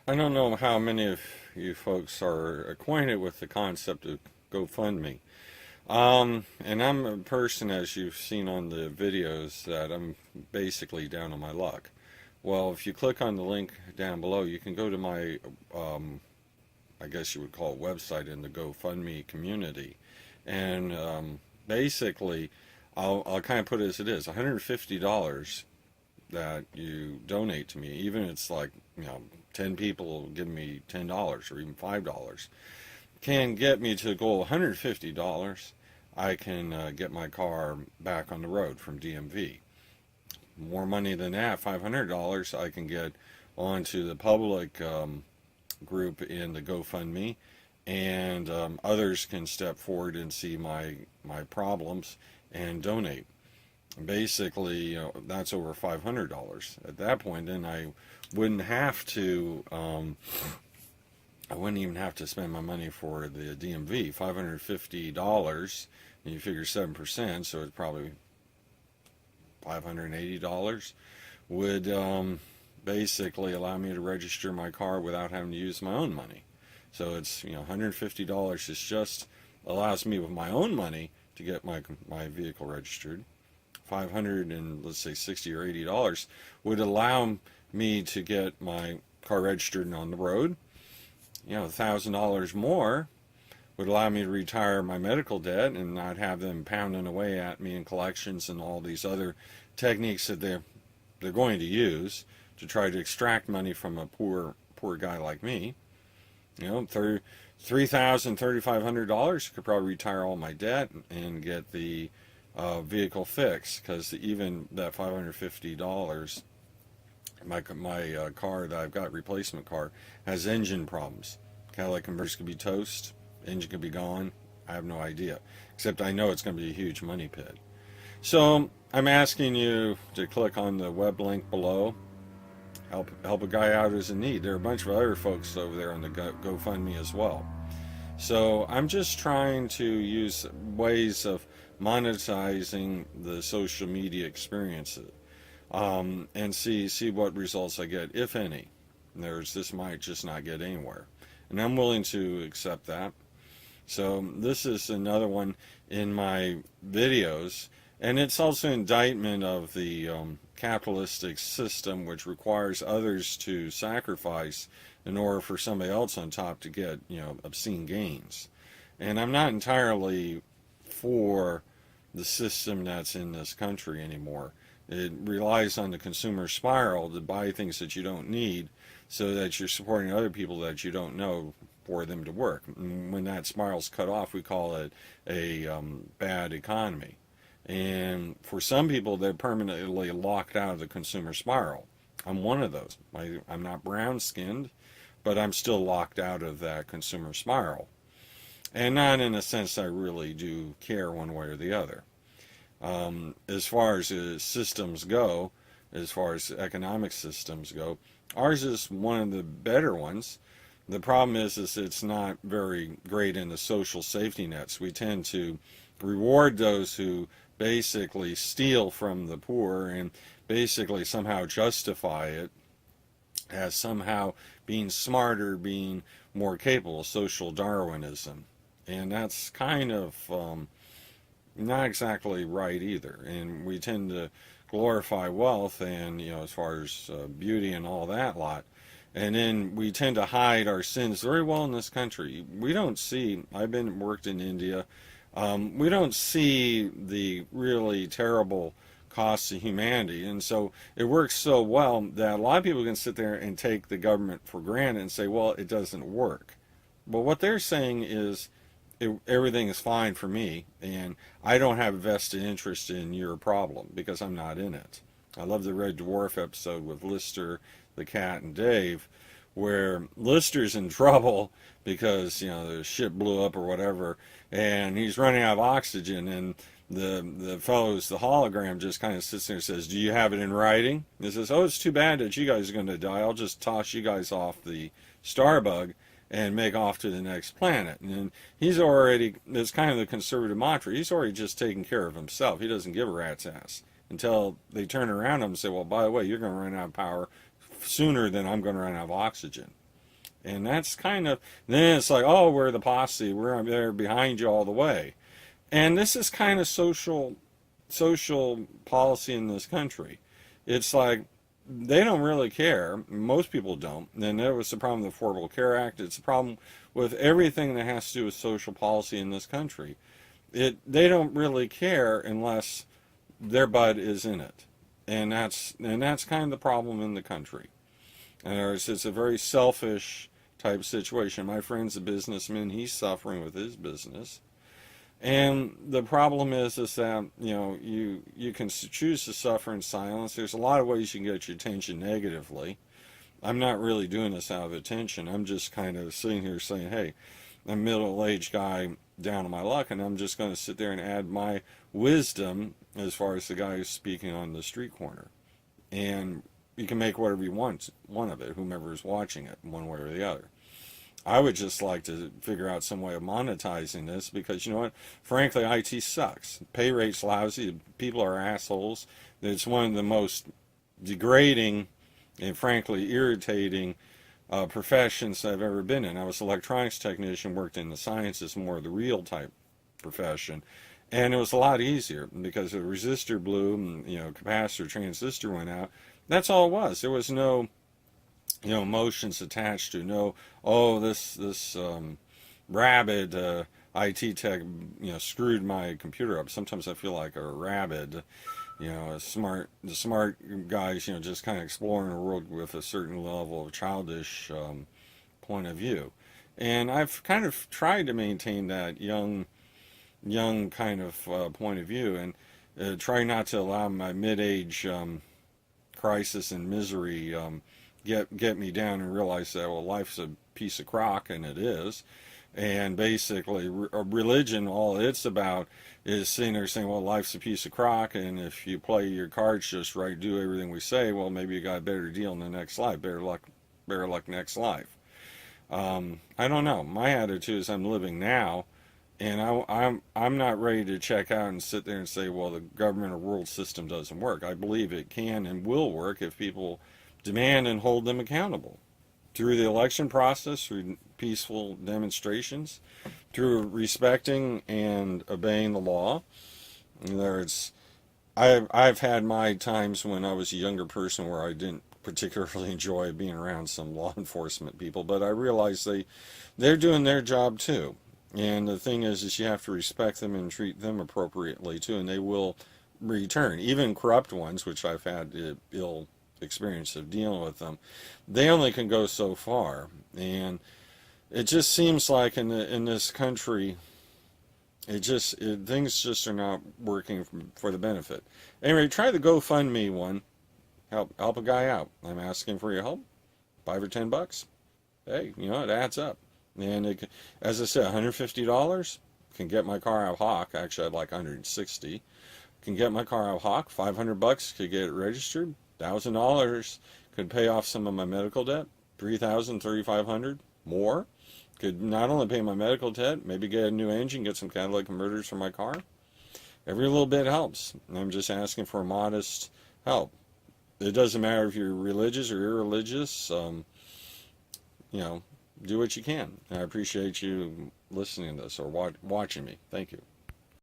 I don't know how many of you folks are acquainted with the concept of GoFundMe. And I'm a person, as you've seen on the videos, that I'm basically down on my luck. Well, if you click on the link down below, you can go to my, I guess you would call it website in the GoFundMe community. And basically, I'll kind of put it as it is, $150 that you donate to me, even if it's like, 10 people give me $10 or even $5, can get me to the goal of $150. I can get my car back on the road from DMV. More money than that, $500, I can get onto the public group in the GoFundMe, and others can step forward and see my problems and donate. Basically, that's over $500. At that point, then I wouldn't have to. I wouldn't even have to spend my money for the DMV. $550, and you figure 7%, so it's probably $580 would basically allow me to register my car without having to use my own money. So it's $150 is just allows me with my own money to get my vehicle registered. 500 and let's say 60 or $80 would allow me to get my car registered and on the road. $1,000 more would allow me to retire my medical debt and not have them pounding away at me in collections and all these other techniques that they're going to use to try to extract money from a poor guy like me. $3,000, $3,500 could probably retire all my debt and get the vehicle fixed, because even that $550, my car that I've got, replacement car, has engine problems. Catalytic converters could be toast, engine could be gone. I have no idea, except I know it's going to be a huge money pit. So I'm asking you to click on the web link below. Help a guy out who's in need. There are a bunch of other folks over there on the GoFundMe as well. So I'm just trying to use ways of monetizing the social media experiences, and see what results I get, if any. This might just not get anywhere, and I'm willing to accept that. So this is another one in my videos, and it's also an indictment of the capitalistic system, which requires others to sacrifice in order for somebody else on top to get obscene gains. And I'm not entirely for the system that's in this country anymore. It relies on the consumer spiral to buy things that you don't need, so that you're supporting other people that you don't know for them to work. And when that spiral's cut off, we call it a bad economy. And for some people, they're permanently locked out of the consumer spiral. I'm one of those. I'm not brown-skinned, but I'm still locked out of that consumer spiral. And not in a sense I really do care one way or the other. As far as systems go, as far as economic systems go, ours is one of the better ones. The problem is it's not very great in the social safety nets. We tend to reward those who basically steal from the poor and basically somehow justify it as somehow being smarter, being more capable, social Darwinism. And that's kind of not exactly right either. And we tend to glorify wealth and, as far as beauty and all that lot. And then we tend to hide our sins very well in this country. We don't see, I've worked in India, we don't see the really terrible costs of humanity. And so it works so well that a lot of people can sit there and take the government for granted and say, well, it doesn't work. But what they're saying is everything is fine for me, and I don't have a vested interest in your problem because I'm not in it. I love the Red Dwarf episode with Lister, the cat, and Dave, where Lister's in trouble because the ship blew up or whatever, and he's running out of oxygen, and the fellow's the hologram just kind of sits there and says, do you have it in writing? And he says, oh, it's too bad that you guys are going to die. I'll just toss you guys off the Starbug and make off to the next planet. And he's already, it's kind of the conservative mantra, he's already just taken care of himself. He doesn't give a rat's ass until they turn around him and say, well, by the way, you're going to run out of power sooner than I'm going to run out of oxygen. And that's kind of, then it's like, oh, we're the posse, we're there behind you all the way. And this is kind of social policy in this country. It's like they don't really care. Most people don't. And that was the problem with the Affordable Care Act. It's a problem with everything that has to do with social policy in this country. They don't really care unless their butt is in it. And that's kind of the problem in the country. And it's a very selfish type situation. My friend's a businessman. He's suffering with his business. And the problem is that, you can choose to suffer in silence. There's a lot of ways you can get your attention negatively. I'm not really doing this out of attention. I'm just kind of sitting here saying, hey, I'm a middle-aged guy down on my luck, and I'm just going to sit there and add my wisdom as far as the guy who's speaking on the street corner. And you can make whatever you want of it, whomever is watching it, one way or the other. I would just like to figure out some way of monetizing this because, you know what, frankly, IT sucks. Pay rate's lousy. People are assholes. It's one of the most degrading and, frankly, irritating professions I've ever been in. I was an electronics technician, worked in the sciences, more of the real type profession. And it was a lot easier because the resistor blew and, capacitor, transistor went out. That's all it was. There was no emotions attached to, no, oh, this rabid IT tech, screwed my computer up. Sometimes I feel like a rabid, the smart guys, just kind of exploring the world with a certain level of childish point of view. And I've kind of tried to maintain that young kind of point of view and try not to allow my mid-age crisis and misery get me down and realize that, well, life's a piece of crock, and it is. And basically, religion, all it's about is sitting there saying, well, life's a piece of crock, and if you play your cards just right, do everything we say, well, maybe you got a better deal in the next life. Better luck next life. I don't know. My attitude is I'm living now, and I'm not ready to check out and sit there and say, well, the government or world system doesn't work. I believe it can and will work if people demand and hold them accountable through the election process, through peaceful demonstrations, through respecting and obeying the law. I've had my times when I was a younger person where I didn't particularly enjoy being around some law enforcement people, but I realize they're doing their job too. And the thing is you have to respect them and treat them appropriately too, and they will return. Even corrupt ones, which I've had ill experience of dealing with them, they only can go so far. And it just seems like in this country, things just are not working for the benefit. Anyway, try the GoFundMe one. Help a guy out. I'm asking for your help. $5 or $10. Hey, it adds up. And as I said, $150 can get my car out of Hawk. Actually, I'd like $160. Can get my car out of Hawk. $500 could get it registered. $1,000 could pay off some of my medical debt. $3,000, $3,500 more could not only pay my medical debt, maybe get a new engine, get some catalytic converters for my car. Every little bit helps. I'm just asking for modest help. It doesn't matter if you're religious or irreligious. Do what you can. I appreciate you listening to this or watching me. Thank you.